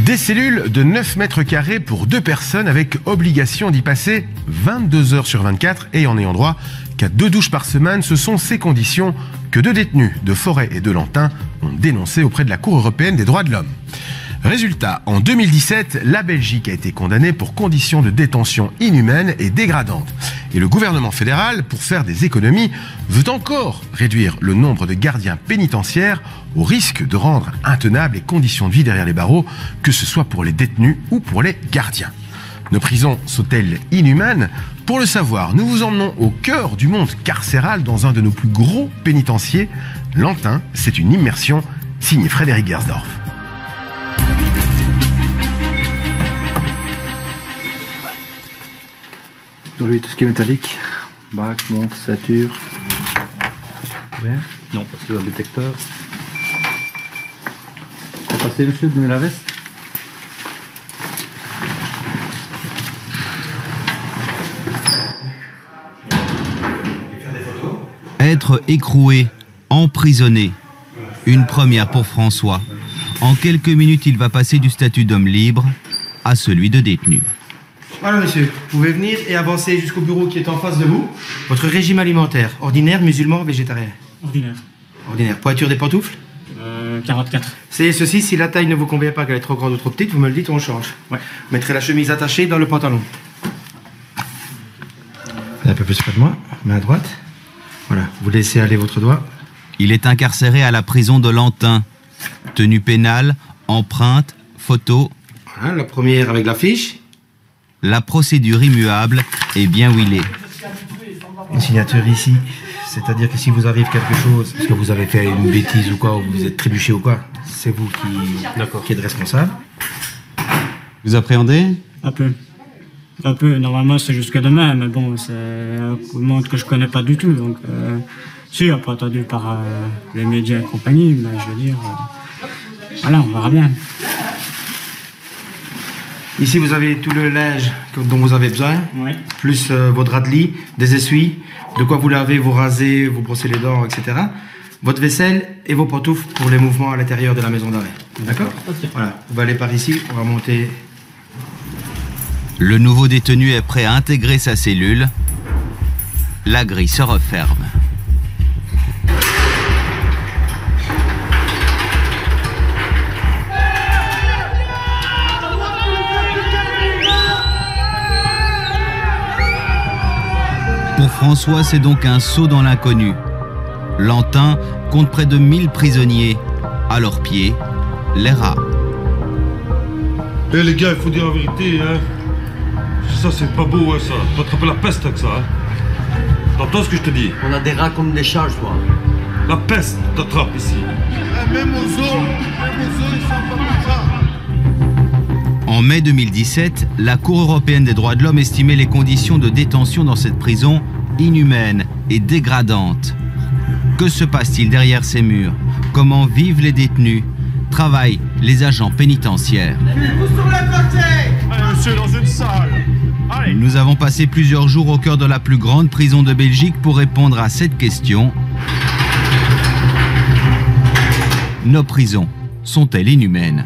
Des cellules de 9 mètres carrés pour 2 personnes avec obligation d'y passer 22 heures sur 24 et en ayant droit qu'à 2 douches par semaine. Ce sont ces conditions que 2 détenus de Forêt et de Lantin ont dénoncées auprès de la Cour européenne des droits de l'homme. Résultat, en 2017, la Belgique a été condamnée pour conditions de détention inhumaines et dégradantes. Et le gouvernement fédéral, pour faire des économies, veut encore réduire le nombre de gardiens pénitentiaires au risque de rendre intenables les conditions de vie derrière les barreaux, que ce soit pour les détenus ou pour les gardiens. Nos prisons sont-elles inhumaines ? Pour le savoir, nous vous emmenons au cœur du monde carcéral dans un de nos plus gros pénitenciers. Lantin, c'est une immersion signée Frédéric Gersdorf. Dans lui, tout ce qui est métallique, bac, montre, ceinture. Ouais. Non, parce que le détecteur. On va passer, monsieur, donner la veste. Être écroué, emprisonné. Une première pour François. En quelques minutes, il va passer du statut d'homme libre à celui de détenu. Voilà, monsieur, vous pouvez venir et avancer jusqu'au bureau qui est en face de vous. Votre régime alimentaire, ordinaire, musulman, végétarien? Ordinaire. Ordinaire. Poiture des pantoufles? 44. C'est ceci, si la taille ne vous convient pas, qu'elle est trop grande ou trop petite, vous me le dites, on change. Ouais. Vous mettrez la chemise attachée dans le pantalon. Un peu plus près de moi, main droite. Voilà, vous laissez aller votre doigt. Il est incarcéré à la prison de Lantin. Tenue pénale, empreinte, photo. Voilà, la première avec la fiche. La procédure immuable est bien huilée. Une signature ici, c'est-à-dire que si vous arrive quelque chose, parce que vous avez fait une bêtise ou quoi, ou vous êtes trébuché ou quoi, c'est vous qui êtes responsable. Vous appréhendez ? Un peu. Un peu. Normalement, c'est jusque demain, mais bon, c'est un monde que je connais pas du tout. Donc, si, après entendu par les médias et compagnie, mais je veux dire, voilà, on verra bien. Ici, vous avez tout le linge dont vous avez besoin, Oui. plus vos draps de lit, des essuies, de quoi vous lavez, vous rasez, vous brossez les dents, etc. Votre vaisselle et vos pantoufles pour les mouvements à l'intérieur de la maison d'arrêt. D'accord ? Ok. Voilà, vous allez par ici, on va monter. Le nouveau détenu est prêt à intégrer sa cellule. La grille se referme. Pour François, c'est donc un saut dans l'inconnu. Lantin compte près de 1000 prisonniers. À leurs pieds, les rats. Eh les gars, il faut dire la vérité, hein. Ça, c'est pas beau, hein, ça. Tu vas attraper la peste avec ça, hein. T'entends ce que je te dis? On a des rats comme des chats, je vois. La peste t'attrape ici. Même aux zoo, ils sont pas comme ça. En mai 2017, la Cour européenne des droits de l'homme estimait les conditions de détention dans cette prison inhumaines et dégradantes. Que se passe-t-il derrière ces murs? Comment vivent les détenus? Travaillent les agents pénitentiaires? Allez, monsieur, dans une salle. Allez. Nous avons passé plusieurs jours au cœur de la plus grande prison de Belgique pour répondre à cette question. Nos prisons sont-elles inhumaines?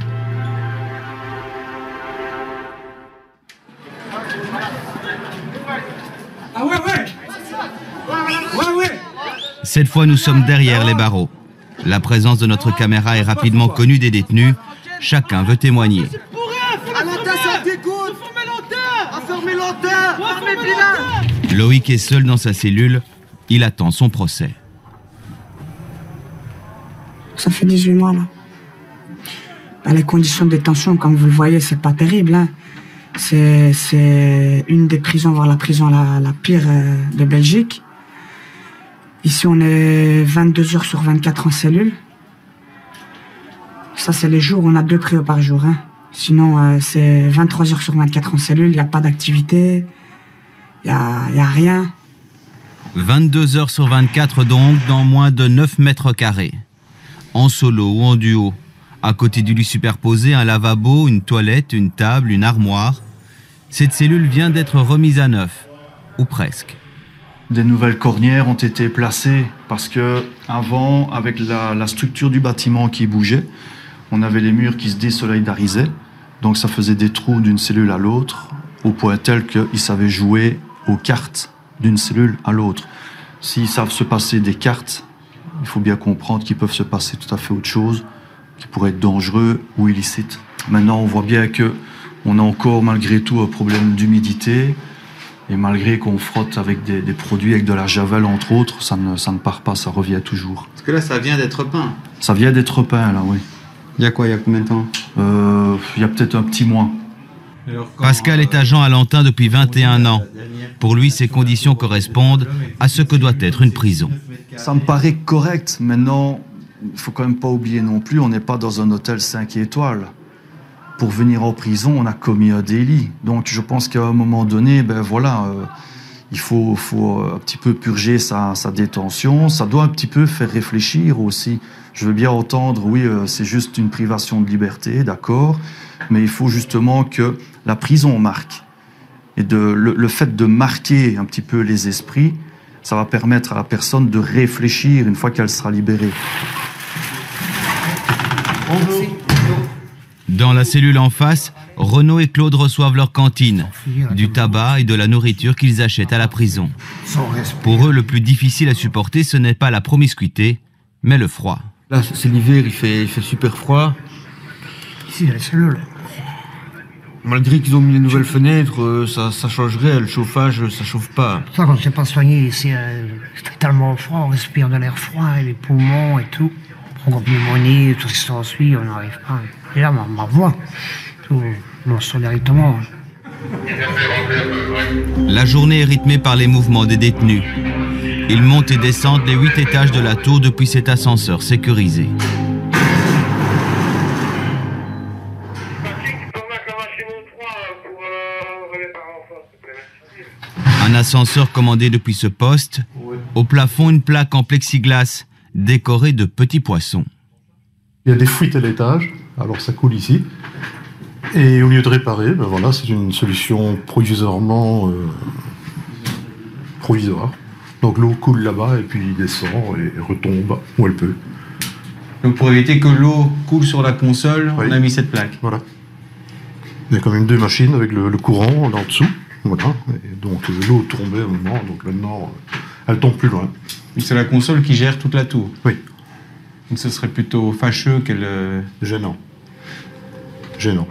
Ah ouais. Cette fois, nous sommes derrière les barreaux. La présence de notre caméra est rapidement connue des détenus. Chacun veut témoigner. À Lantin, ça me dégoûte. Fermez Lantin. Loïc est seul dans sa cellule. Il attend son procès. Ça fait 18 mois, là. Ben, les conditions de détention, comme vous le voyez, c'est pas terrible, hein. C'est une des prisons, voire la prison la pire de Belgique. Ici, on est 22 heures sur 24 en cellule. Ça, c'est les jours où on a 2 prios par jour, hein. Sinon, c'est 23 heures sur 24 en cellule, il n'y a pas d'activité, il n'y a rien. 22 heures sur 24 donc, dans moins de 9 mètres carrés. En solo ou en duo. À côté du lit superposé, un lavabo, une toilette, une table, une armoire. Cette cellule vient d'être remise à neuf, ou presque. Des nouvelles cornières ont été placées parce que avant, avec la structure du bâtiment qui bougeait, on avait les murs qui se désolidarisaient Donc ça faisait des trous d'une cellule à l'autre, au point tel qu'ils savaient jouer aux cartes d'une cellule à l'autre. S'ils savent se passer des cartes, il faut bien comprendre qu'ils peuvent se passer tout à fait autre chose, qui pourrait être dangereux ou illicite. Maintenant, on voit bien que on a encore malgré tout un problème d'humidité, et malgré qu'on frotte avec des produits, avec de la javel entre autres, ça ne part pas, ça revient toujours. Parce que là, ça vient d'être peint. Ça vient d'être peint, là, oui. Il y a quoi, il y a combien de temps? Il y a peut-être un petit mois. Pascal est agent à Lantin depuis 21 ans. Pour lui, ces conditions correspondent à ce que doit être une prison. Ça me paraît correct. Maintenant, il ne faut quand même pas oublier non plus, on n'est pas dans un hôtel 5 étoiles. Pour venir en prison, on a commis un délit. Donc je pense qu'à un moment donné, il faut un petit peu purger sa détention. Ça doit un petit peu faire réfléchir aussi. Je veux bien entendre, oui, c'est juste une privation de liberté, d'accord, mais il faut justement que la prison marque. Et le fait de marquer un petit peu les esprits, ça va permettre à la personne de réfléchir une fois qu'elle sera libérée. Dans la cellule en face, Renaud et Claude reçoivent leur cantine, du tabac et de la nourriture qu'ils achètent à la prison. Pour eux, le plus difficile à supporter, ce n'est pas la promiscuité, mais le froid. Là, c'est l'hiver, il fait super froid. Ici, il y a les cellules. Malgré qu'ils ont mis les nouvelles fenêtres, ça changerait, le chauffage, ça chauffe pas. Ça, quand on ne s'est pas soigné ici, c'est tellement froid, on respire de l'air froid, et les poumons et tout. On a pneumonie, tout ce qui s'ensuit, on n'arrive pas. Et là, on voit. On se sent directement. La journée est rythmée par les mouvements des détenus. Ils montent et descendent les 8 étages de la tour depuis cet ascenseur sécurisé. Un ascenseur commandé depuis ce poste. Au plafond, une plaque en plexiglas décorée de petits poissons. Il y a des fuites à l'étage, alors ça coule ici. Et au lieu de réparer, c'est une solution provisoirement provisoire. Donc l'eau coule là-bas et puis descend et retombe où elle peut. Donc pour éviter que l'eau coule sur la console, on a mis cette plaque. Voilà. Il y a quand même 2 machines avec le courant en dessous. Voilà. Et donc l'eau tombait à un moment, donc maintenant elle tombe plus loin. C'est la console qui gère toute la tour. Oui. Donc ce serait plutôt fâcheux qu'elle... Gênant. Gênant.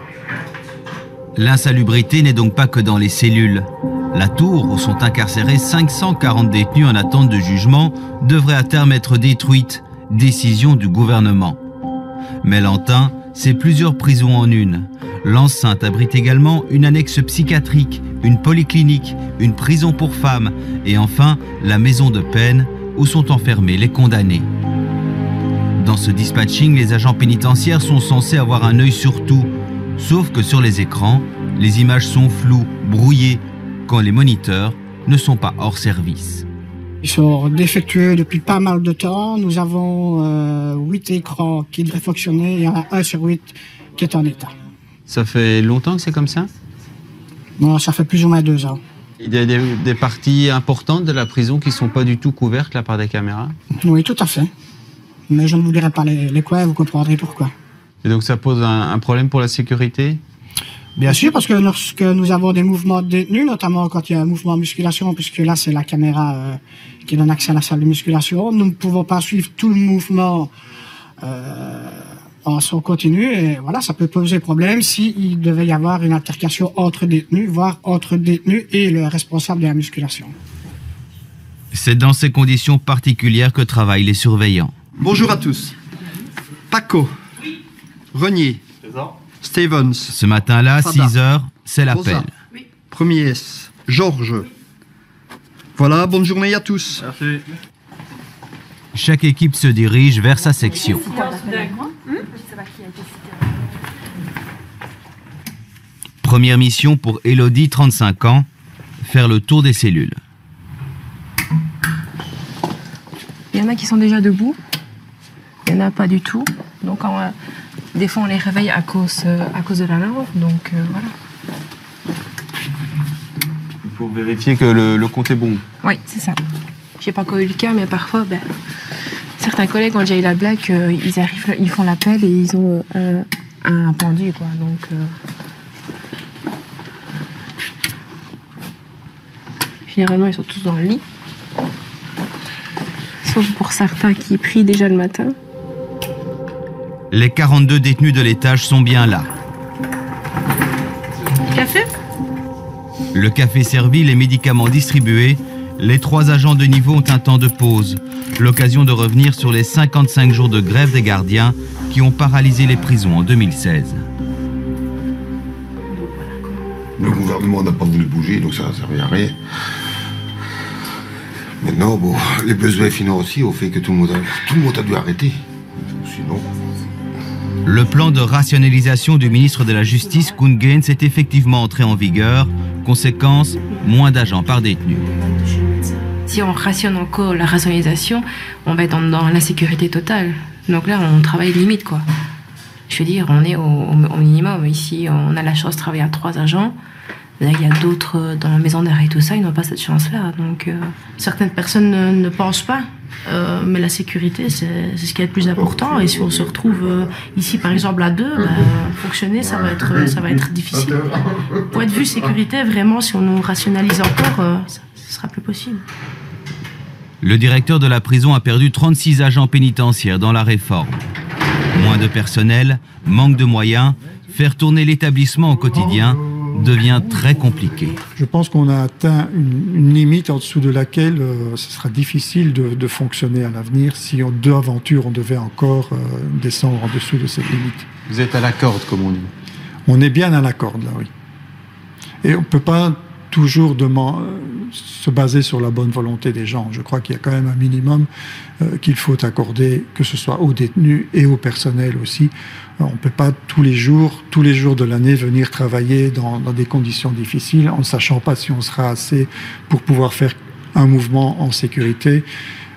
L'insalubrité n'est donc pas que dans les cellules. La tour, où sont incarcérés 540 détenus en attente de jugement, devrait à terme être détruite. Décision du gouvernement. Mais Lantin, c'est plusieurs prisons en une. L'enceinte abrite également une annexe psychiatrique, une polyclinique, une prison pour femmes et enfin la maison de peine où sont enfermés les condamnés. Dans ce dispatching, les agents pénitentiaires sont censés avoir un œil sur tout, sauf que sur les écrans, les images sont floues, brouillées, quand les moniteurs ne sont pas hors service. Ils sont défectueux depuis pas mal de temps. Nous avons 8 écrans qui devraient fonctionner. Il y en a 1 sur 8 qui est en état. Ça fait longtemps que c'est comme ça? Non, ça fait plus ou moins 2 ans. Il y a des parties importantes de la prison qui ne sont pas du tout couvertes là, par des caméras? Oui, tout à fait. Mais je ne vous dirai pas les quoi, vous comprendrez pourquoi. Et donc ça pose un problème pour la sécurité? Bien sûr, parce que lorsque nous avons des mouvements de détenus, notamment quand il y a un mouvement de musculation, puisque là c'est la caméra qui donne accès à la salle de musculation, nous ne pouvons pas suivre tout le mouvement en son continu, et voilà, ça peut poser problème s'il devait y avoir une altercation entre détenus, voire entre détenus et le responsable de la musculation. C'est dans ces conditions particulières que travaillent les surveillants. Bonjour à tous. Paco, Renier, Stevens. Ce matin-là, 6 heures, c'est l'appel. Premier S, Georges. Voilà, bonne journée à tous. Merci. Chaque équipe se dirige vers sa section. Première mission pour Elodie, 35 ans, faire le tour des cellules. Il y en a qui sont déjà debout, il n'y en a pas du tout. Donc des fois on les réveille à cause de la lampe, donc voilà. Pour vérifier que le compte est bon. Oui, c'est ça. Je n'ai pas encore eu le cas, mais parfois, certains collègues ont déjà eu la blague, ils font l'appel et ils ont un pendu, quoi. Donc Généralement, ils sont tous dans le lit. Sauf pour certains qui prient déjà le matin. Les 42 détenus de l'étage sont bien là. Café? Le café servi, les médicaments distribués, les 3 agents de niveau ont un temps de pause. L'occasion de revenir sur les 55 jours de grève des gardiens qui ont paralysé les prisons en 2016. Le gouvernement n'a pas voulu bouger, donc ça n'a servi à rien. Maintenant, bon, les besoins financiers ont fait que tout le monde a dû arrêter. Sinon... Le plan de rationalisation du ministre de la Justice, Koen Geens, est effectivement entré en vigueur. Conséquence, moins d'agents par détenu. Si on rationne encore la rationalisation, on va être dans l'insécurité totale. Donc là, on travaille limite, quoi. Je veux dire, on est au minimum. Ici, on a la chance de travailler à 3 agents. Là, il y a d'autres dans la maison d'arrêt et tout ça, ils n'ont pas cette chance-là. Donc, certaines personnes ne pensent pas. Mais la sécurité, c'est ce qui est le plus important. Et si on se retrouve ici, par exemple, à 2, fonctionner, ça va être difficile. Point de vue sécurité, vraiment, si on nous rationalise encore, ce sera plus possible. Le directeur de la prison a perdu 36 agents pénitentiaires dans la réforme. Moins de personnel, manque de moyens, faire tourner l'établissement au quotidien devient très compliqué. Je pense qu'on a atteint une limite en dessous de laquelle ce sera difficile de fonctionner à l'avenir si d'aventure on devait encore descendre en dessous de cette limite. Vous êtes à la corde, comme on dit. On est bien à la corde, là, oui. Et on ne peut pas toujours se baser sur la bonne volonté des gens. Je crois qu'il y a quand même un minimum qu'il faut accorder, que ce soit aux détenus et au personnel aussi. On ne peut pas tous les jours de l'année venir travailler dans des conditions difficiles en ne sachant pas si on sera assez pour pouvoir faire un mouvement en sécurité.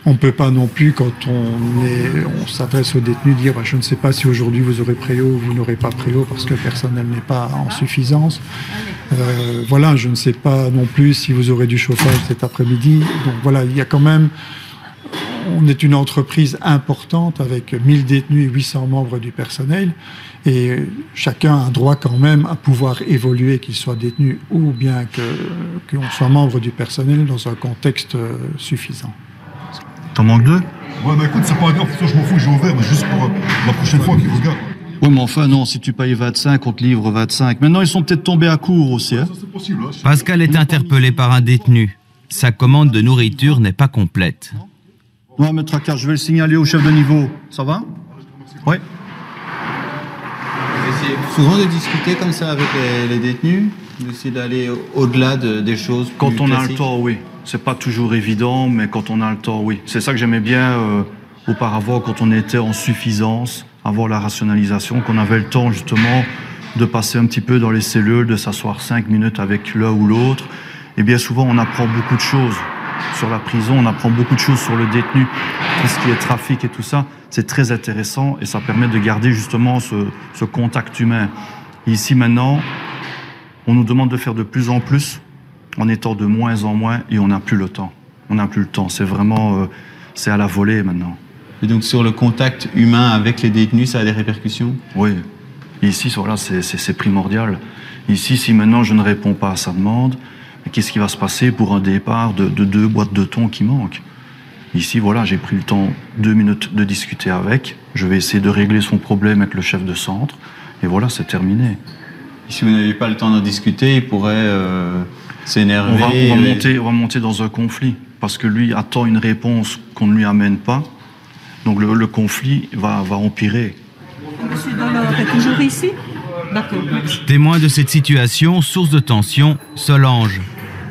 On ne peut pas non plus, quand on s'adresse aux détenus, dire je ne sais pas si aujourd'hui vous aurez préau ou vous n'aurez pas préau parce que le personnel n'est pas en suffisance. Voilà, je ne sais pas non plus si vous aurez du chauffage cet après-midi. Donc voilà, il y a quand même... On est une entreprise importante avec 1000 détenus et 800 membres du personnel. Et chacun a droit quand même à pouvoir évoluer, qu'il soit détenu ou bien qu'on soit membre du personnel dans un contexte suffisant. T'en manques 2? Ouais, mais écoute, c'est pas grave, je m'en fous, j'ai ouvert, mais juste pour la prochaine fois qu'ils regardent. Oui, mais enfin, non, si tu payes 25, on te livre 25. Maintenant, ils sont peut-être tombés à court aussi. Hein. Pascal est interpellé par un détenu. Sa commande de nourriture n'est pas complète. Non, maître Accard, je vais le signaler au chef de niveau. Ça va? Oui. Vous essayez souvent de discuter comme ça avec les détenus, d'essayer d'aller au-delà des choses plus Quand on a le classiques. temps, oui. C'est pas toujours évident, mais quand on a le temps, oui. C'est ça que j'aimais bien auparavant, quand on était en suffisance, avoir la rationalisation, qu'on avait le temps justement de passer un petit peu dans les cellules, de s'asseoir 5 minutes avec l'un ou l'autre. Et bien souvent, on apprend beaucoup de choses. Sur la prison, on apprend beaucoup de choses sur le détenu, tout ce qui est trafic et tout ça. C'est très intéressant et ça permet de garder justement ce contact humain. Et ici maintenant, on nous demande de faire de plus en plus, en étant de moins en moins, et on n'a plus le temps. On n'a plus le temps. C'est vraiment, c'est à la volée maintenant. Et donc sur le contact humain avec les détenus, ça a des répercussions? Oui. Et ici, voilà, c'est primordial. Ici, si maintenant je ne réponds pas à sa demande, qu'est-ce qui va se passer pour un départ de 2 boîtes de thon qui manquent? Ici, voilà, j'ai pris le temps 2 minutes de discuter avec. Je vais essayer de régler son problème avec le chef de centre. Et voilà, c'est terminé. Et si vous n'avez pas le temps d'en discuter, il pourrait s'énerver. On va monter dans un conflit. Parce que lui attend une réponse qu'on ne lui amène pas. Donc le conflit va empirer. Monsieur Dollar est toujours ici? D'accord. Témoin de cette situation, source de tension, Solange,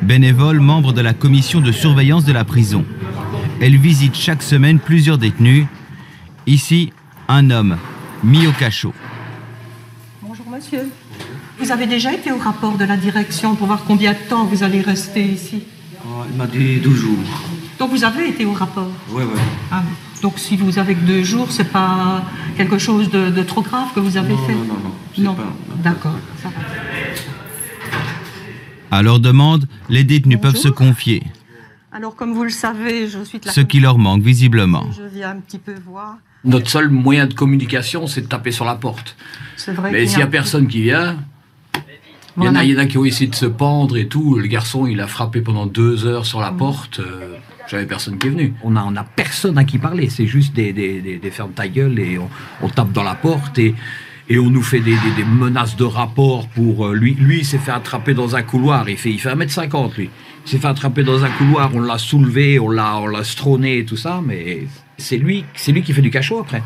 bénévole, membre de la commission de surveillance de la prison. Elle visite chaque semaine plusieurs détenus. Ici, un homme, mis au cachot. Bonjour monsieur. Vous avez déjà été au rapport de la direction pour voir combien de temps vous allez rester ici? Il m'a dit 12 jours. Donc vous avez été au rapport? Oui, oui. Ah, donc si vous avez que 2 jours, c'est pas quelque chose de trop grave que vous avez fait? Non. D'accord, ça va. À leur demande, les détenus peuvent se confier. Alors comme vous le savez, je suis de la... Ce qui leur manque visiblement. Je viens un petit peu voir. Notre seul moyen de communication, c'est de taper sur la porte. C'est vrai. Mais s'il n'y a personne qui vient, Il y en a qui ont essayé de se pendre et tout. Le garçon, il a frappé pendant 2 heures sur la porte. J'avais personne qui est venu. On a personne à qui parler. C'est juste des ferme ta gueule et on tape dans la porte et on nous fait des menaces de rapport pour lui. Lui, il s'est fait attraper dans un couloir. Il fait 1m50, lui. Il s'est fait attraper dans un couloir. On l'a soulevé, on l'a stronné et tout ça. Mais c'est lui qui fait du cachot après.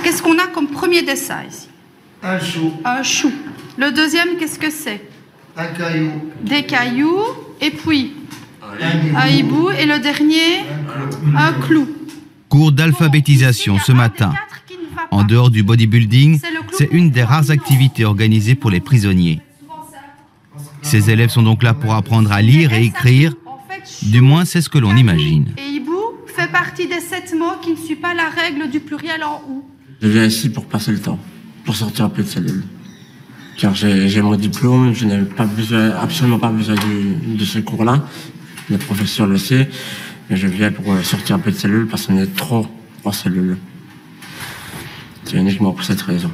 Qu'est-ce qu'on a comme premier dessin ici? Un chou. Un chou. Le deuxième, qu'est-ce que c'est? Un caillou. Des cailloux. Et puis un hibou. Et le dernier, un clou. Cours d'alphabétisation ce matin. En dehors du bodybuilding, c'est une des rares activités organisées pour les prisonniers. Ces élèves sont donc là pour apprendre à lire et écrire. Du moins, c'est ce que l'on imagine. Et hibou fait partie des 7 mots qui ne suivent pas la règle du pluriel en ou. Je viens ici pour passer le temps, pour sortir un peu de cellule. Car j'ai mon diplôme, je n'ai absolument pas besoin de ce cours-là. Le professeur le sait, mais je viens pour sortir un peu de cellule parce qu'on est trop en cellule. C'est uniquement pour cette raison.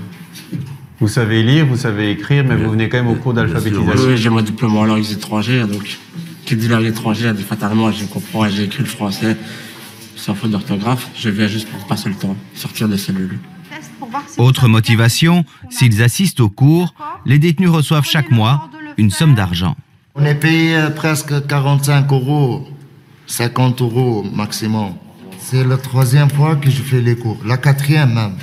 Vous savez lire, vous savez écrire, mais vous venez quand même au cours d'alphabétisation. Oui, j'ai mon diplôme en langues étrangères, donc qui dit langue étrangère, dit fatalement, je comprends, j'ai écrit le français sans faute d'orthographe. Je viens juste pour passer le temps, sortir des cellules. Autre motivation, s'ils assistent aux cours, les détenus reçoivent chaque mois une somme d'argent. On est payé presque 45 €, 50 € maximum. C'est la 3e fois que je fais les cours, la 4e même.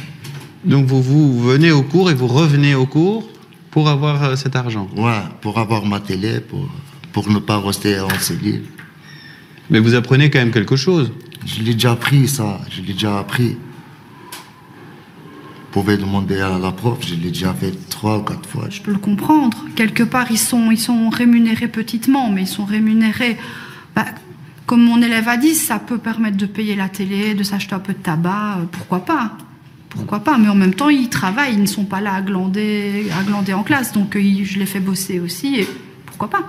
Donc vous venez au cours et vous revenez au cours pour avoir cet argent? Ouais, pour avoir ma télé, pour ne pas rester en cellule. Mais vous apprenez quand même quelque chose? Je l'ai déjà appris, ça, je l'ai déjà appris. Vous pouvez demander à la prof, je l'ai déjà fait 3 ou 4 fois. Je peux le comprendre. Quelque part, ils sont rémunérés petitement, mais ils sont rémunérés. Comme mon élève a dit, ça peut permettre de payer la télé, de s'acheter un peu de tabac, pourquoi pas? Pourquoi pas? Mais en même temps, ils travaillent, ils ne sont pas là à glander en classe. Donc je les fais bosser aussi, et pourquoi pas?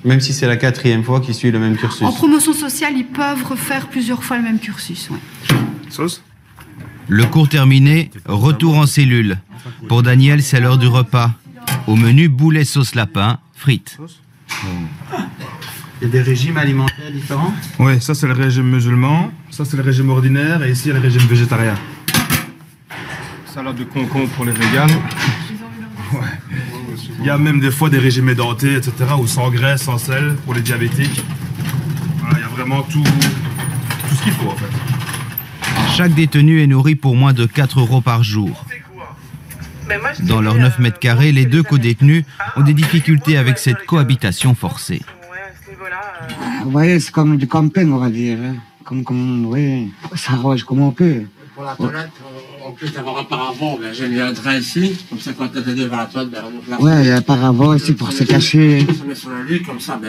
Même si c'est la 4e fois qu'ils suivent le même cursus. En promotion sociale, ils peuvent refaire plusieurs fois le même cursus, ouais. Sauce? Le cours terminé, retour en cellule. Pour Daniel, c'est l'heure du repas. Au menu, boulet sauce lapin, frites. Il y a des régimes alimentaires différents? Oui, ça c'est le régime musulman, ça c'est le régime ordinaire, et ici il y a le régime végétarien. Salade de concombre pour les véganes. Ouais. Il y a même des fois des régimes édentés, etc., ou sans graisse, sans sel, pour les diabétiques. Voilà, il y a vraiment tout ce qu'il faut en fait. Chaque détenu est nourri pour moins de 4 € par jour. Dans leurs 9 mètres carrés, les 2 co-détenus ont des difficultés avec cette cohabitation forcée. Vous voyez, c'est comme du camping, on va dire. Oui, ça arrange comme on peut. Pour la toilette, on peut avoir un paravent, j'ai mis un drap ici, comme ça quand t'es devant la toilette, ouais, il y a un paravent ici pour se cacher. On se met sur le lit, comme ça,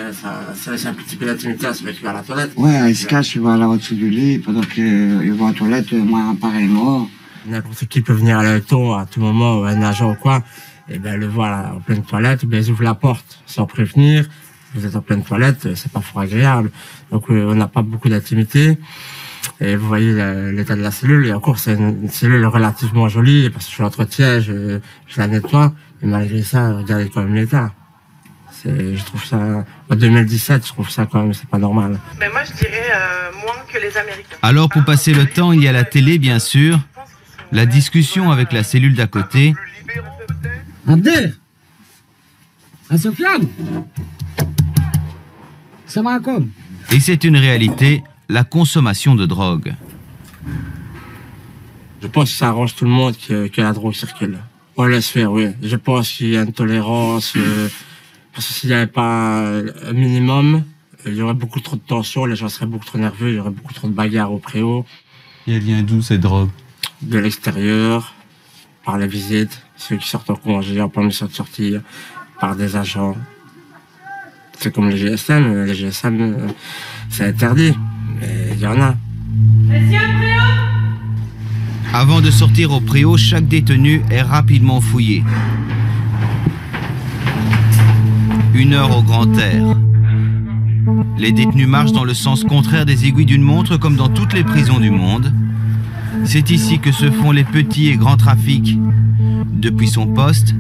ça laisse un petit peu d'intimité à se mettre à la toilette. Ouais, il se cache, il va là au-dessus du lit, pendant qu'il va à la toilette, moi, pareillement. N'importe qui peut venir à l'auto à tout moment, ou un agent ou quoi, et le voir en pleine toilette, ils ouvrent la porte sans prévenir. Vous êtes en pleine toilette, c'est pas fort agréable. Donc on n'a pas beaucoup d'intimité. Et vous voyez l'état de la cellule, et encore c'est une cellule relativement jolie, parce que je l'entretiens, je la nettoie, et malgré ça, regardez quand même l'état. Je trouve ça, en 2017, je trouve ça quand même, c'est pas normal. Mais moi je dirais moins que les Américains. Alors pour passer le temps, il y a la télé bien sûr, la discussion avec la cellule d'à côté. Abdel, Sofiane, ça va comme. Et c'est une réalité, la consommation de drogue. Je pense que ça arrange tout le monde que la drogue circule. On laisse faire, oui. Je pense qu'il y a une tolérance, parce que s'il n'y avait pas un minimum, il y aurait beaucoup trop de tension, les gens seraient beaucoup trop nerveux, il y aurait beaucoup trop de bagarres au préau. Il vient d'où ces drogues? De l'extérieur, par les visites, ceux qui sortent en congé, en permission de sortir, par des agents. C'est comme les GSM, c'est interdit, mais il y en a. Avant de sortir au préau, chaque détenu est rapidement fouillé. 1 heure au grand air. Les détenus marchent dans le sens contraire des aiguilles d'une montre comme dans toutes les prisons du monde. C'est ici que se font les petits et grands trafics. Depuis son poste,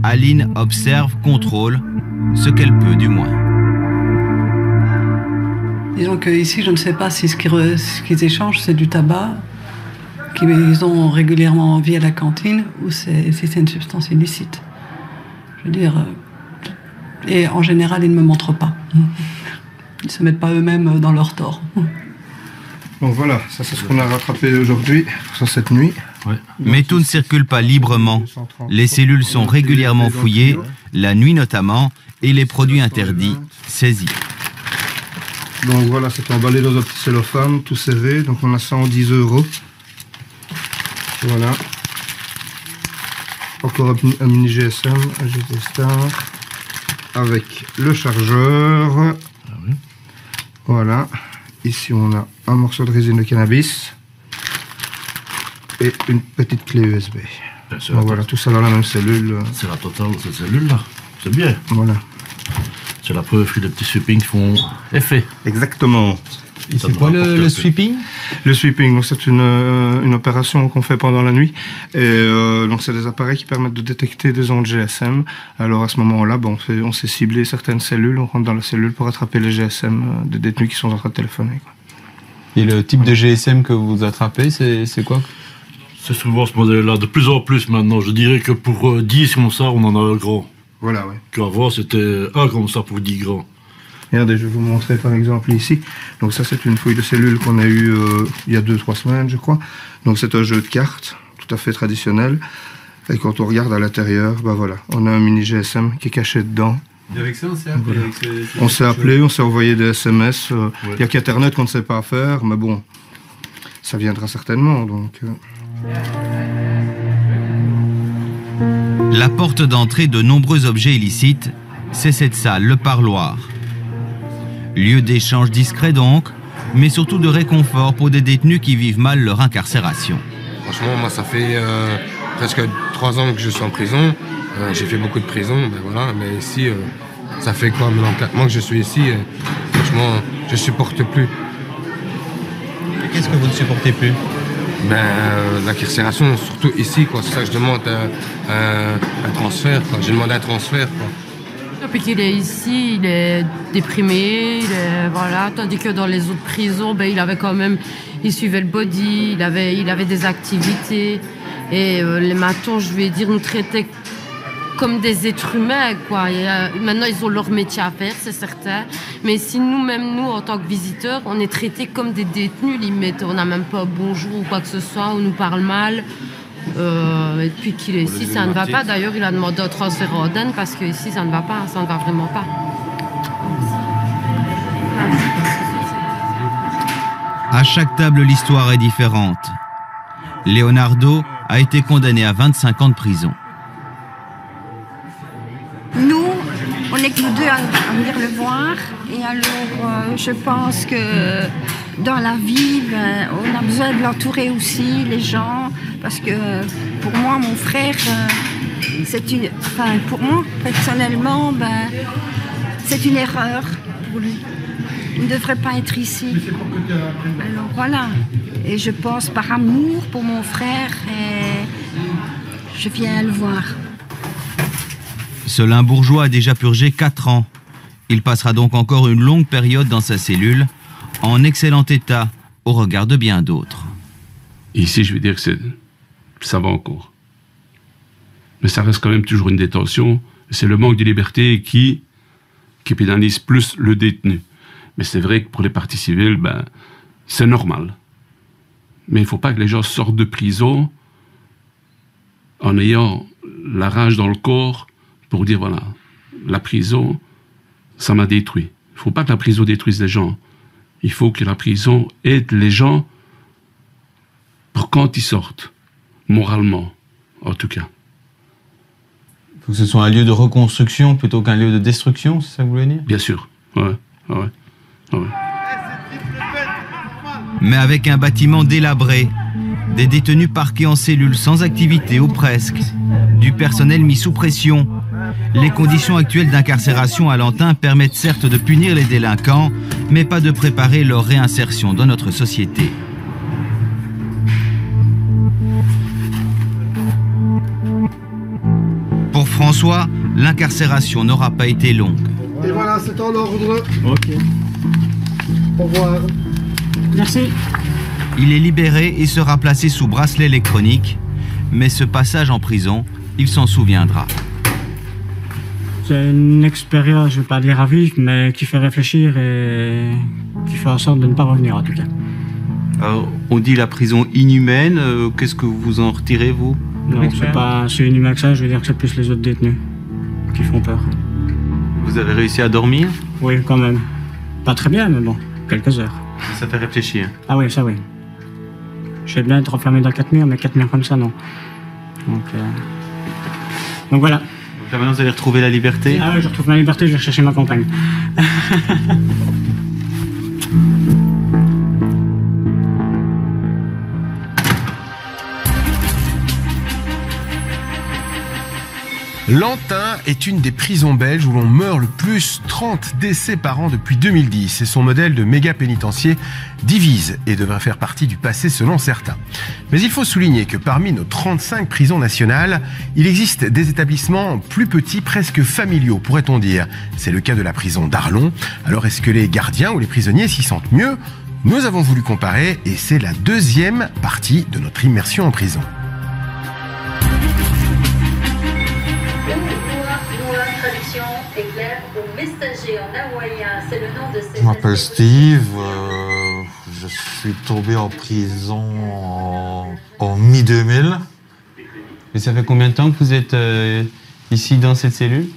Aline observe, contrôle, ce qu'elle peut du moins. Disons qu'ici, je ne sais pas si ce qu'ils échangent, c'est du tabac qu'ils ont régulièrement via la cantine ou si c'est une substance illicite. Je veux dire, et en général, ils ne me montrent pas. Ils ne se mettent pas eux-mêmes dans leur tort. Donc voilà, ça c'est ce qu'on a rattrapé aujourd'hui, sur cette nuit. Ouais. Mais tout ne circule pas librement. Les cellules sont régulièrement fouillées, la nuit notamment, et les produits interdits saisis. Donc voilà, c'est emballé dans un petit cellophane, tout serré, donc on a 110 €. Voilà. Encore un mini GSM, un GT Star, avec le chargeur. Voilà. Ici, on a un morceau de résine de cannabis et une petite clé USB. Donc voilà, tout ça dans la même cellule. C'est la totale de cette cellule-là. C'est bien. Voilà. C'est la preuve que les petits sweepings font effet. Exactement. Et c'est quoi le sweeping? Le sweeping, c'est une opération qu'on fait pendant la nuit. Et donc c'est des appareils qui permettent de détecter des ondes GSM. Alors à ce moment-là, on sait cibler certaines cellules, on rentre dans la cellule pour attraper les GSM des détenus qui sont en train de téléphoner, quoi. Et le type de GSM que vous attrapez, c'est quoi? C'est souvent ce modèle-là, de plus en plus maintenant. Je dirais que pour 10 comme ça, on en a un grand. Voilà, oui. Qu'avant, c'était un comme ça pour 10 grands. Regardez, je vais vous montrer par exemple ici. Donc ça, c'est une fouille de cellules qu'on a eue il y a 2-3 semaines, je crois. Donc c'est un jeu de cartes, tout à fait traditionnel. Et quand on regarde à l'intérieur, voilà, on a un mini GSM qui est caché dedans. Et avec ça, on s'est appelé. Voilà. On s'est appelé, on s'est envoyé des SMS. Il n'y a qu'Internet qu'on ne sait pas faire, mais bon, ça viendra certainement. Donc, La porte d'entrée de nombreux objets illicites, c'est cette salle, le parloir. Lieu d'échange discret donc, mais surtout de réconfort pour des détenus qui vivent mal leur incarcération. Franchement, moi, ça fait presque 3 ans que je suis en prison. J'ai fait beaucoup de prison, voilà. Mais ici, ça fait quoi, maintenant 4 mois que je suis ici. Franchement, je supporte plus. Qu'est-ce que vous ne supportez plus? L'incarcération, surtout ici, quoi. C'est ça que je demande un transfert, quoi. J'ai demandé un transfert, quoi. Depuis qu'il est ici, il est déprimé, voilà. Tandis que dans les autres prisons, il suivait le body, il avait des activités. Et les matons, je vais dire, nous traitaient comme des êtres humains, quoi. Maintenant, ils ont leur métier à faire, c'est certain. Mais si nous, en tant que visiteurs, on est traités comme des détenus, limite. On n'a même pas un bonjour ou quoi que ce soit, on nous parle mal. Et depuis qu'il est ici, ça ne va pas. D'ailleurs, il a demandé un transfert à Oden parce qu'ici, ça ne va pas, ça ne va vraiment pas. À chaque table, l'histoire est différente. Leonardo a été condamné à 25 ans de prison. Nous, on n'est que nous deux à venir le voir. Et alors, je pense que dans la vie, on a besoin de l'entourer aussi, les gens. Parce que pour moi, mon frère, pour moi, personnellement, c'est une erreur pour lui. Il ne devrait pas être ici. Alors voilà. Et je pense par amour pour mon frère, je viens le voir. Ce Limbourgeois a déjà purgé 4 ans. Il passera donc encore une longue période dans sa cellule, en excellent état, au regard de bien d'autres. Ici, je vais dire que ça va encore. Mais ça reste quand même toujours une détention. C'est le manque de liberté qui pénalise plus le détenu. Mais c'est vrai que pour les parties civiles, c'est normal. Mais il ne faut pas que les gens sortent de prison en ayant la rage dans le corps pour dire, voilà, la prison, ça m'a détruit. Il ne faut pas que la prison détruise les gens. Il faut que la prison aide les gens pour quand ils sortent, moralement, en tout cas. Il faut que ce soit un lieu de reconstruction plutôt qu'un lieu de destruction, c'est ça que vous voulez dire? Bien sûr, ouais. Mais avec un bâtiment délabré, des détenus parqués en cellule sans activité ou presque, du personnel mis sous pression, les conditions actuelles d'incarcération à Lantin permettent certes de punir les délinquants, mais pas de préparer leur réinsertion dans notre société. Pour France soi, l'incarcération n'aura pas été longue. Et voilà, c'est en ordre. Ok. Au revoir. Merci. Il est libéré et sera placé sous bracelet électronique, mais ce passage en prison, il s'en souviendra. C'est une expérience, je ne vais pas dire à vivre, mais qui fait réfléchir et qui fait en sorte de ne pas revenir en tout cas. Alors, on dit la prison inhumaine, qu'est-ce que vous en retirez, vous? Non, c'est pas si inhumain que ça, je veux dire que c'est plus les autres détenus qui font peur. Vous avez réussi à dormir? Oui, quand même. Pas très bien, mais bon, quelques heures. Ça fait réfléchir. Ah oui, ça oui. Je sais bien être enfermé dans 4 murs, mais 4 murs comme ça, non. Donc voilà. Donc là, maintenant, vous allez retrouver la liberté? Ah oui, je retrouve ma liberté, je vais chercher ma compagne. Lantin est une des prisons belges où l'on meurt le plus, 30 décès par an depuis 2010. Et son modèle de méga pénitencier divise et devrait faire partie du passé selon certains. Mais il faut souligner que parmi nos 35 prisons nationales, il existe des établissements plus petits, presque familiaux, pourrait-on dire. C'est le cas de la prison d'Arlon. Alors est-ce que les gardiens ou les prisonniers s'y sentent mieux? Nous avons voulu comparer et c'est la deuxième partie de notre immersion en prison. Je m'appelle Steve, je suis tombé en prison en mi-2000. Et ça fait combien de temps que vous êtes ici dans cette cellule?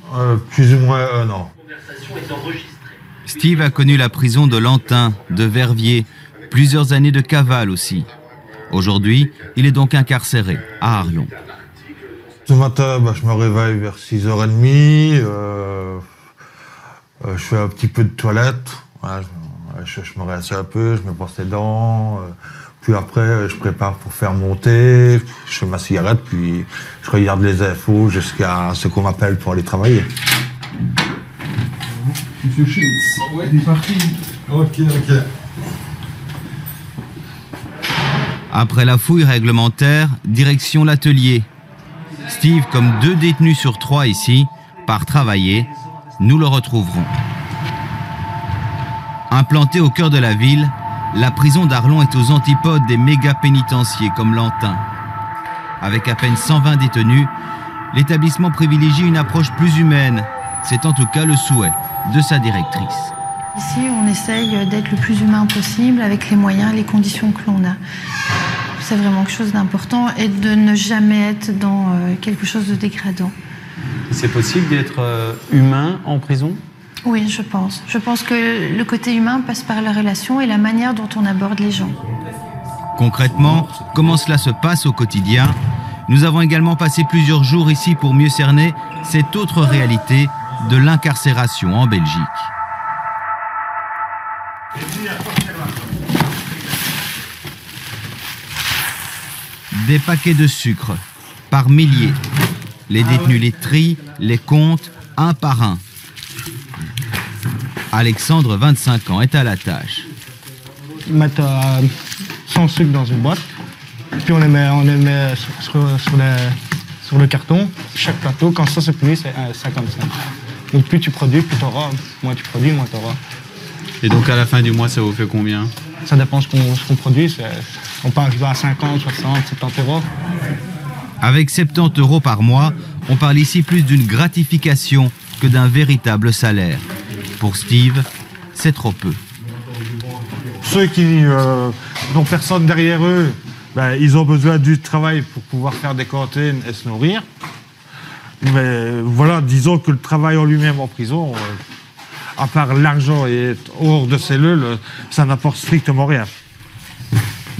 Plus ou moins 1 an. Steve a connu la prison de Lantin, de Verviers, plusieurs années de cavale aussi. Aujourd'hui, il est donc incarcéré à Arlon. Ce matin, je me réveille vers 6h30. Je fais un petit peu de toilette. Voilà, je me rince un peu, je me brosse les dents. Puis après, je prépare pour faire mon thé. Je fais ma cigarette, puis je regarde les infos jusqu'à ce qu'on m'appelle pour aller travailler. Monsieur Schultz, ouais, il est parti. Ok. Après la fouille réglementaire, direction l'atelier. Steve, comme 2 détenus sur 3 ici, part travailler. Nous le retrouverons. Implantée au cœur de la ville, la prison d'Arlon est aux antipodes des méga pénitenciers comme Lantin. Avec à peine 120 détenus, l'établissement privilégie une approche plus humaine. C'est en tout cas le souhait de sa directrice. Ici, on essaye d'être le plus humain possible avec les moyens, les conditions que l'on a. C'est vraiment quelque chose d'important et de ne jamais être dans quelque chose de dégradant. C'est possible d'être humain en prison? Oui, je pense. Je pense que le côté humain passe par la relation et la manière dont on aborde les gens. Concrètement, comment cela se passe au quotidien? Nous avons également passé plusieurs jours ici pour mieux cerner cette autre réalité de l'incarcération en Belgique. Des paquets de sucre, par milliers. Les détenus les trient, les comptent, un par un. Alexandre, 25 ans, est à la tâche. Ils mettent 100 sucres dans une boîte, puis on les met sur le carton. Chaque plateau, quand ça se produit, c'est 55. Donc plus tu produis, plus tu auras. Moins tu produis, moins tu auras. Et donc à la fin du mois, ça vous fait combien? Ça dépend de ce qu'on produit. On peut arriver à 50, 60, 70 euros. Avec 70 euros par mois, on parle ici plus d'une gratification que d'un véritable salaire. Pour Steve, c'est trop peu. Ceux qui n'ont personne derrière eux, ils ont besoin du travail pour pouvoir faire des cantines et se nourrir. Mais voilà, disons que le travail en lui-même en prison, à part l'argent et être hors de cellule, ça n'apporte strictement rien.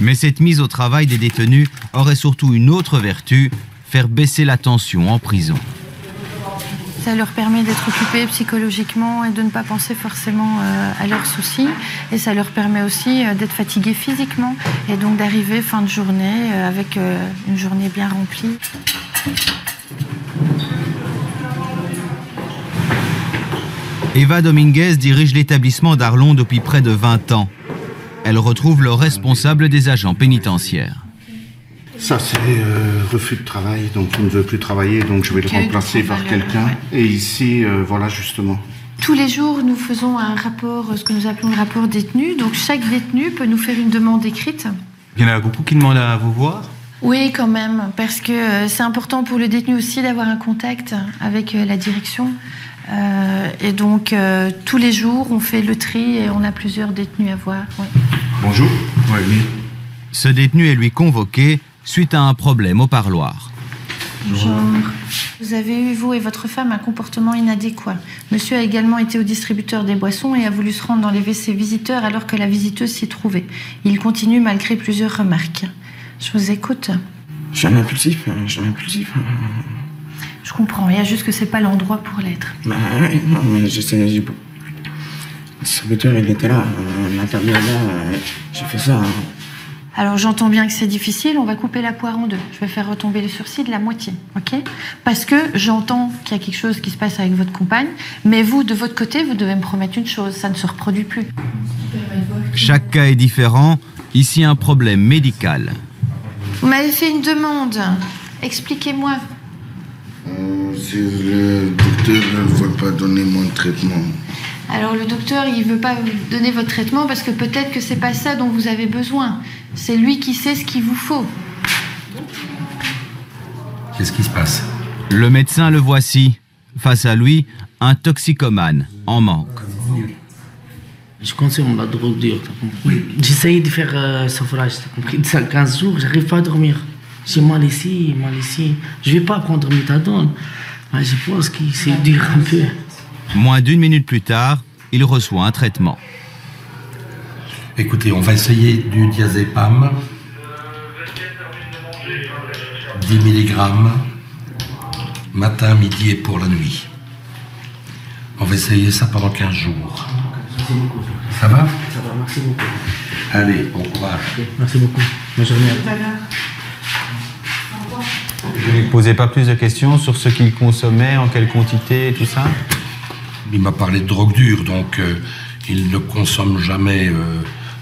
Mais cette mise au travail des détenus aurait surtout une autre vertu, faire baisser la tension en prison. Ça leur permet d'être occupés psychologiquement et de ne pas penser forcément à leurs soucis. Et ça leur permet aussi d'être fatigués physiquement et donc d'arriver fin de journée avec une journée bien remplie. Eva Dominguez dirige l'établissement d'Arlon depuis près de 20 ans. Elle retrouve le responsable des agents pénitentiaires. Ça, c'est refus de travail, donc il ne veut plus travailler, donc je vais le remplacer par quelqu'un. Ouais. Et ici, voilà, justement. Tous les jours, nous faisons un rapport, ce que nous appelons le rapport détenu. Donc chaque détenu peut nous faire une demande écrite. Il y en a beaucoup qui demandent à vous voir? Oui, quand même, parce que c'est important pour le détenu aussi d'avoir un contact avec la direction. Et donc, tous les jours, on fait le tri et on a plusieurs détenus à voir. Ouais. Bonjour. Oui. Ce détenu est lui convoqué suite à un problème au parloir. Bonjour. Vous avez eu, vous et votre femme, un comportement inadéquat. Monsieur a également été au distributeur des boissons et a voulu se rendre dans les WC visiteurs alors que la visiteuse s'y trouvait. Il continue malgré plusieurs remarques. Je vous écoute. Je suis un impulsif. Je comprends, il y a juste que c'est pas l'endroit pour l'être. Bah ouais, non, mais je sais, le distributeur, il était là, l'intérieur là, j'ai fait ça. Alors j'entends bien que c'est difficile, on va couper la poire en deux. Je vais faire retomber le sursis de la moitié, ok? Parce que j'entends qu'il y a quelque chose qui se passe avec votre compagne, mais vous, de votre côté, vous devez me promettre une chose, ça ne se reproduit plus. Chaque cas est différent, ici un problème médical. Vous m'avez fait une demande, expliquez-moi. Le docteur ne veut pas donner mon traitement. Alors le docteur, il veut pas vous donner votre traitement parce que peut-être que c'est pas ça dont vous avez besoin. C'est lui qui sait ce qu'il vous faut. Qu'est-ce qui se passe? Le médecin le voici. Face à lui, un toxicomane en manque. Je consomme la drogue dure, t'as compris? J'essaye de faire sevrage, t'as compris? De 15 jours, j'arrive pas à dormir. J'ai mal ici. Je vais pas prendre méthadone. Mais je pense que c'est dur un peu. Moins d'1 minute plus tard, il reçoit un traitement. Écoutez, on va essayer du diazépam. 10 mg. Matin, midi et pour la nuit. On va essayer ça pendant 15 jours. Merci beaucoup. Ça va? Ça va, merci beaucoup. Allez, bon courage. Okay, merci beaucoup. Bonne journée. Vous ne lui posez pas plus de questions sur ce qu'il consommait, en quelle quantité, tout ça? Il m'a parlé de drogue dure, donc il ne consomme jamais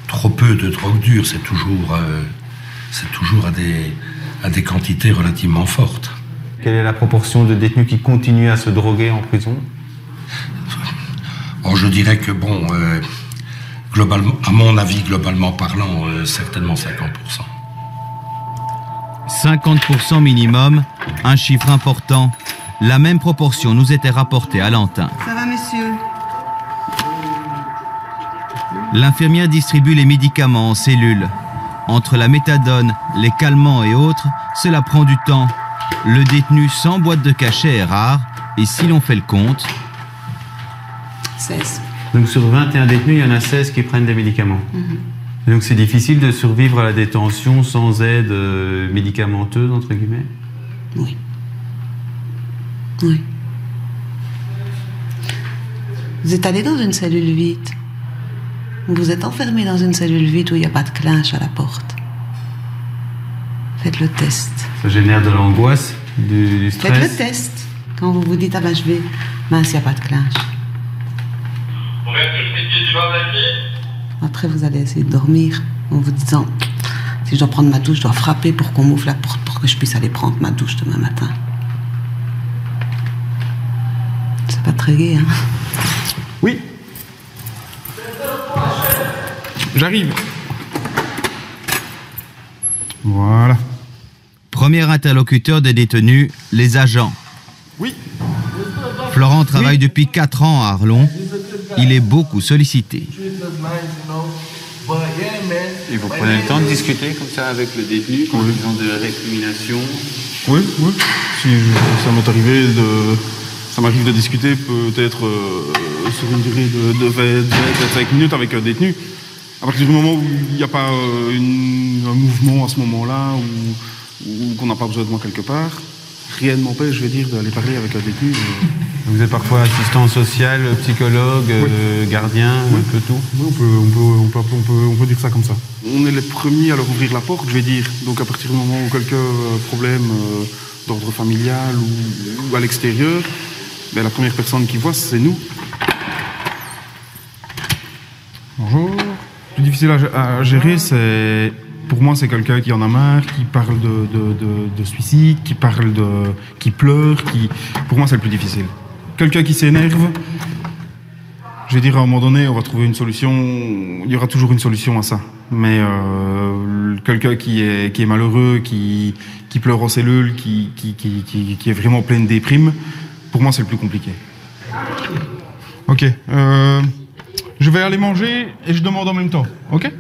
trop peu de drogue dure. C'est toujours à des quantités relativement fortes. Quelle est la proportion de détenus qui continuent à se droguer en prison? Oh, je dirais que, bon, globalement, à mon avis, globalement parlant, certainement 50%. 50% minimum, un chiffre important. La même proportion nous était rapportée à Lantin. Ça va, messieurs? L'infirmière distribue les médicaments en cellule. Entre la méthadone, les calmants et autres, cela prend du temps. Le détenu sans boîte de cachet est rare, et si l'on fait le compte... 16. Donc sur 21 détenus, il y en a 16 qui prennent des médicaments. Et donc c'est difficile de survivre à la détention sans aide médicamenteuse, entre guillemets? Oui. Vous êtes allé dans une cellule vide. Vous êtes enfermé dans une cellule vide où il n'y a pas de clinch à la porte. Faites le test. Ça génère de l'angoisse, du stress? Faites le test. Quand vous vous dites, ah ben je vais, mince, il n'y a pas de clinch. Après, vous allez essayer de dormir en vous disant, si je dois prendre ma douche, je dois frapper pour qu'on m'ouvre la porte pour que je puisse aller prendre ma douche demain matin. C'est pas très gai, hein? Oui. J'arrive. Voilà. Premier interlocuteur des détenus, les agents. Oui. Florent travaille depuis 4 ans à Arlon. Il est beaucoup sollicité. Et vous prenez le temps de discuter comme ça avec le détenu, quand ils ont de récriminations? Oui. Si ça m'arrive de discuter peut-être sur une durée de 25 minutes avec un détenu. À partir du moment où il n'y a pas un mouvement à ce moment-là, ou qu'on n'a pas besoin de moi quelque part, rien ne m'empêche, je vais dire, d'aller parler avec un détenu. Vous êtes parfois assistant social, psychologue, gardien, un peu tout? Oui, on peut dire ça comme ça. On est les premiers à leur ouvrir la porte, je vais dire. Donc à partir du moment où quelqu'un a un problème d'ordre familial ou à l'extérieur, ben, la première personne qui voit, c'est nous. Bonjour. Le plus difficile à gérer, c'est Pour moi, c'est quelqu'un qui en a marre, qui parle de suicide, qui pleure, pour moi, c'est le plus difficile. Quelqu'un qui s'énerve, je vais dire, à un moment donné, on va trouver une solution, il y aura toujours une solution à ça. Mais quelqu'un qui est malheureux, qui pleure en cellule, qui est vraiment plein de déprime, pour moi, c'est le plus compliqué. Ok, je vais aller manger et je demande en même temps, ok?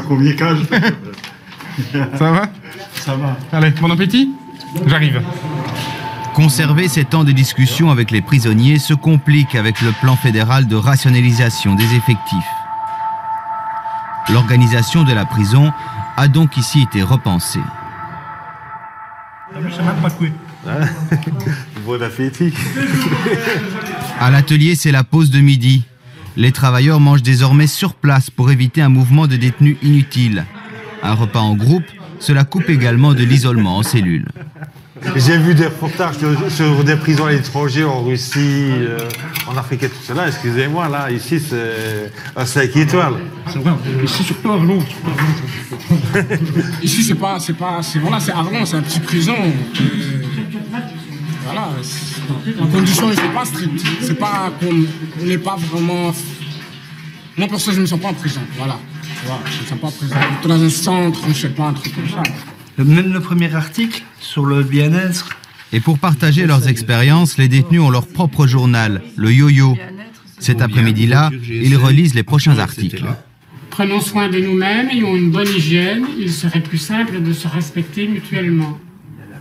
Combien cage? Ça va? Ça va. Allez, bon appétit. J'arrive. Conserver ces temps de discussion avec les prisonniers se complique avec le plan fédéral de rationalisation des effectifs. L'organisation de la prison a donc ici été repensée. Je sais même pas quoi. Bon appétit. À l'atelier, c'est la pause de midi. Les travailleurs mangent désormais sur place pour éviter un mouvement de détenus inutile. Un repas en groupe, cela coupe également de l'isolement en cellule. J'ai vu des reportages sur des prisons à l'étranger, en Russie, en Afrique et tout cela. Excusez-moi, là, ici, c'est un 5 étoiles. C'est vrai, ici, surtout Arlon. Ici, c'est Arlon, c'est un petit prison. Voilà, en conditions, c'est pas strict. C'est pas qu'on n'est pas vraiment. Moi, pour ça, je ne me sens pas en prison. Voilà. Je ne me sens pas en prison. Dans un centre, je ne sais pas, un truc comme ça. Même le premier article sur le bien-être. Et pour partager leurs expériences, les détenus ont leur propre journal, le yo-yo. Cet après-midi-là, ils relisent les prochains articles. Prenons soin de nous-mêmes, ayons une bonne hygiène. Il serait plus simple de se respecter mutuellement.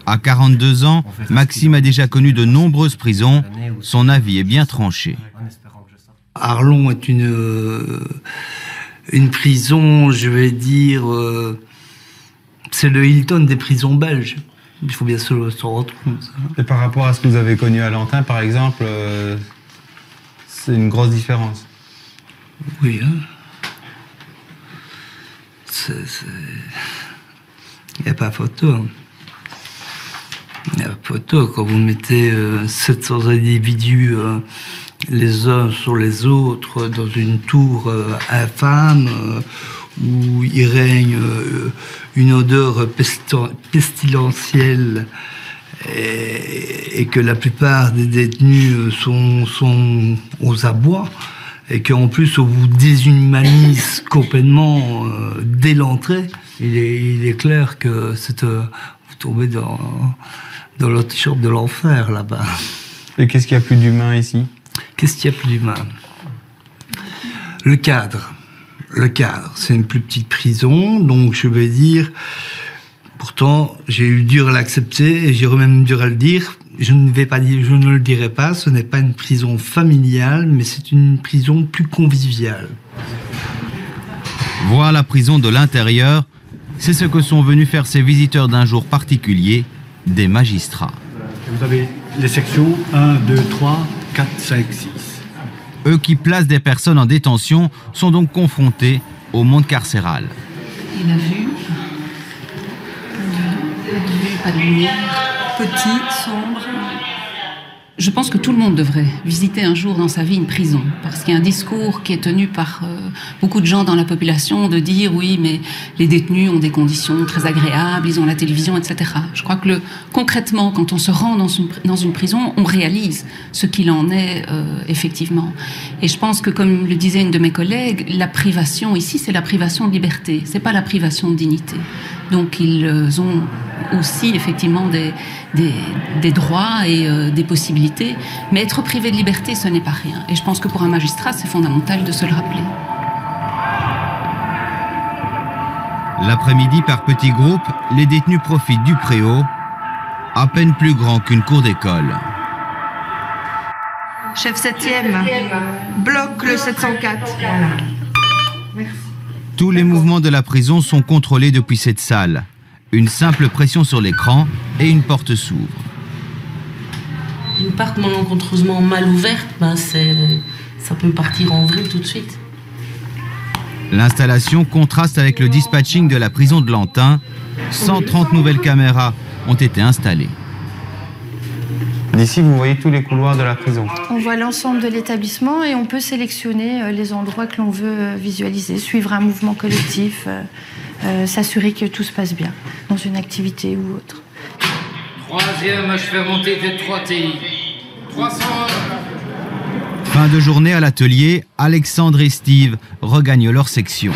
À 42 ans, Maxime a déjà connu de nombreuses prisons. Son avis est bien tranché. Arlon est une prison, je vais dire, c'est le Hilton des prisons belges. Il faut bien se rendre compte. Et par rapport à ce que vous avez connu à Lantin, par exemple, c'est une grosse différence. Oui, hein. Il n'y a pas photo. Hein. Il n'y a pas photo. Quand vous mettez 700 individus les uns sur les autres dans une tour infâme où il règne une odeur pestilentielle et que la plupart des détenus sont aux abois et qu'en plus on vous déshumanise complètement dès l'entrée, il est clair que vous tombez dans l'antichambre de l'enfer là-bas. Et qu'est-ce qu'il y a plus d'humain ici? Qu'est-ce qu'il y a plus d'humain? Le cadre. Le cadre, c'est une plus petite prison, donc je vais dire, pourtant j'ai eu dur à l'accepter et j'ai même dur à le dire, je ne le dirai pas, ce n'est pas une prison familiale, mais c'est une prison plus conviviale. Voir la prison de l'intérieur, c'est ce que sont venus faire ces visiteurs d'un jour particulier, des magistrats. Vous avez les sections 1, 2, 3, 4, 5, 6. Eux qui placent des personnes en détention sont donc confrontés au monde carcéral. Et la vue, pas de lumière, petit, sombre. Je pense que tout le monde devrait visiter un jour dans sa vie une prison, parce qu'il y a un discours qui est tenu par beaucoup de gens dans la population de dire oui, mais les détenus ont des conditions très agréables, ils ont la télévision, etc. Je crois que concrètement, quand on se rend dans une prison, on réalise ce qu'il en est effectivement. Et je pense que, comme le disait une de mes collègues, la privation ici, c'est la privation de liberté, c'est pas la privation de dignité. Donc ils ont aussi effectivement des droits et des possibilités, mais être privé de liberté, ce n'est pas rien. Et je pense que pour un magistrat, c'est fondamental de se le rappeler. L'après-midi, par petits groupes, les détenus profitent du préau, à peine plus grand qu'une cour d'école. Chef 7e, bloc le 704. Merci. Tous les mouvements de la prison sont contrôlés depuis cette salle. Une simple pression sur l'écran et une porte s'ouvre. Une porte malencontreusement mal ouverte, ça peut partir en vrille tout de suite. L'installation contraste avec le dispatching de la prison de Lantin. 130 nouvelles caméras ont été installées. D'ici, vous voyez tous les couloirs de la prison. On voit l'ensemble de l'établissement et on peut sélectionner les endroits que l'on veut visualiser, suivre un mouvement collectif, s'assurer que tout se passe bien dans une activité ou autre. Troisième, je fais monter des 3 TI. 300 Fin de journée à l'atelier, Alexandre et Steve regagnent leur section.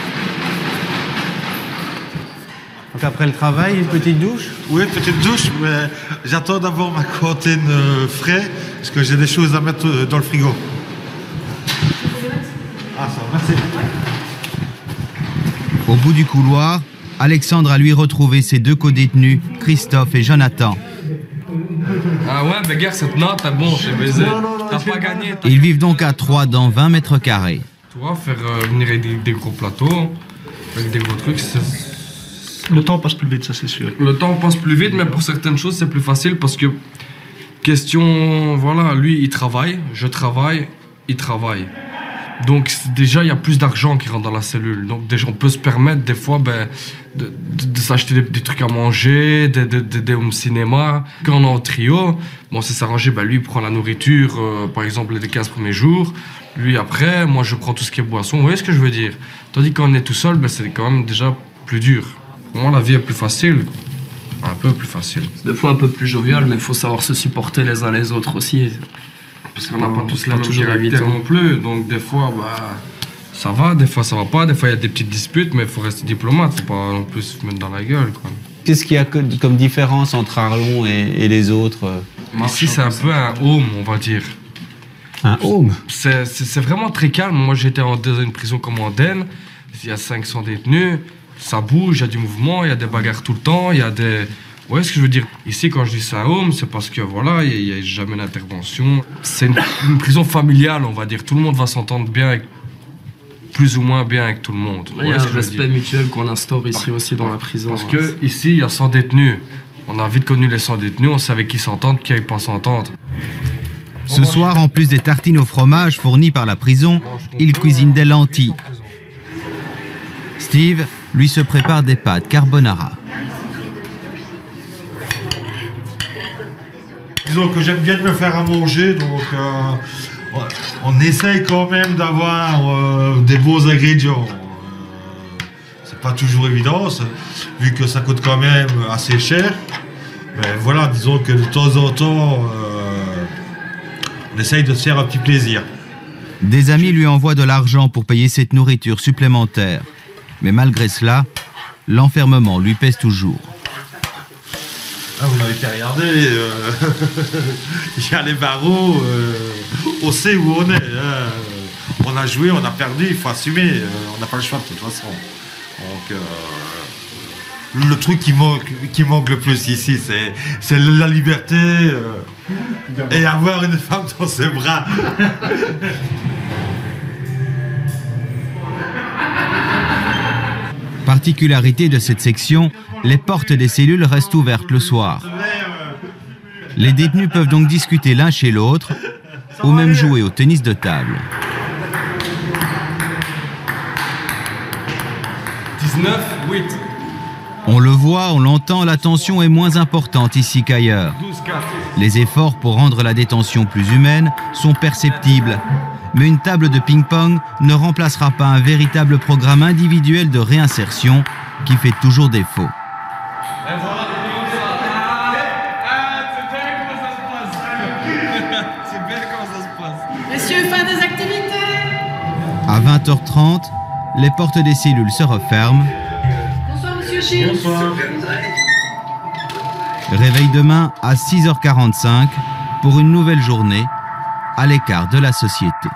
Donc après le travail, une petite douche? Oui, petite douche, mais j'attends d'avoir ma cantine frais, parce que j'ai des choses à mettre dans le frigo. Ah, ça va, merci. Au bout du couloir, Alexandre a lui retrouvé ses 2 co-détenus, Christophe et Jonathan. Ah ouais, mais gars, cette note, t'as bon, j'ai baisé. T'as pas gagné. Ils vivent donc à 3 dans 20 mètres carrés. Tu vois, faire venir avec des gros plateaux, avec des gros trucs, le temps passe plus vite, ça c'est sûr. Le temps passe plus vite, mais pour certaines choses, c'est plus facile parce que, question, voilà, lui, il travaille, je travaille, il travaille. Donc déjà, il y a plus d'argent qui rentre dans la cellule. Donc déjà, on peut se permettre des fois de s'acheter des trucs à manger, des home cinéma. Quand on est en trio, bon, c'est s'arranger, lui, il prend la nourriture, par exemple, les 15 premiers jours. Lui, après, moi, je prends tout ce qui est boisson. Vous voyez ce que je veux dire? Tandis qu'on est tout seul, c'est quand même déjà plus dur. Pour moi, la vie est plus facile. Un peu plus facile. Des fois un peu plus jovial, mais il faut savoir se supporter les uns les autres aussi. Parce qu'on n'a pas tous la même caractère non plus, donc des fois, ça va, des fois ça va pas, des fois il y a des petites disputes, mais il faut rester diplomate, faut pas non plus se mettre dans la gueule, quoi. Qu'est-ce qu'il y a comme différence entre Arlon et les autres? Ici, c'est un peu un home, on va dire. Un home? C'est vraiment très calme. Moi, j'étais dans une prison comme Andenne, il y a 500 détenus, ça bouge, il y a du mouvement, il y a des bagarres tout le temps, il y a des... Vous voyez ce que je veux dire? Ici, quand je dis c'est un home, c'est parce que voilà, il n'y a jamais d'intervention. C'est une prison familiale, on va dire. Tout le monde va s'entendre bien, plus ou moins bien avec tout le monde. Il y a un respect mutuel qu'on instaure ici aussi dans la prison. Parce que ici, il y a 100 détenus. On a vite connu les 100 détenus, on savait qui s'entendre, qui ne pas s'entendre. Ce soir, en plus des tartines au fromage fournies par la prison, il cuisine des lentilles. Steve, lui, se prépare des pâtes carbonara. Disons que j'aime bien me faire à manger, donc on essaye quand même d'avoir des beaux ingrédients. C'est pas toujours évident, vu que ça coûte quand même assez cher. Mais voilà, disons que de temps en temps, on essaye de se faire un petit plaisir. Des amis lui envoient de l'argent pour payer cette nourriture supplémentaire. Mais malgré cela, l'enfermement lui pèse toujours. Ah, vous n'avez qu'à regarder, il y a les barreaux, on sait où on est. Hein. On a joué, on a perdu, il faut assumer, on n'a pas le choix de toute façon. Donc, le truc qui manque le plus ici, c'est la liberté et avoir une femme dans ses bras. Particularité de cette section, les portes des cellules restent ouvertes le soir. Les détenus peuvent donc discuter l'un chez l'autre ou même jouer au tennis de table. 19-8. On le voit, on l'entend, la tension est moins importante ici qu'ailleurs. Les efforts pour rendre la détention plus humaine sont perceptibles. Mais une table de ping-pong ne remplacera pas un véritable programme individuel de réinsertion qui fait toujours défaut. Messieurs, fin des activités. À 20h30, les portes des cellules se referment. Bonsoir, monsieur Chine. Bonsoir. Réveil demain à 6h45 pour une nouvelle journée à l'écart de la société.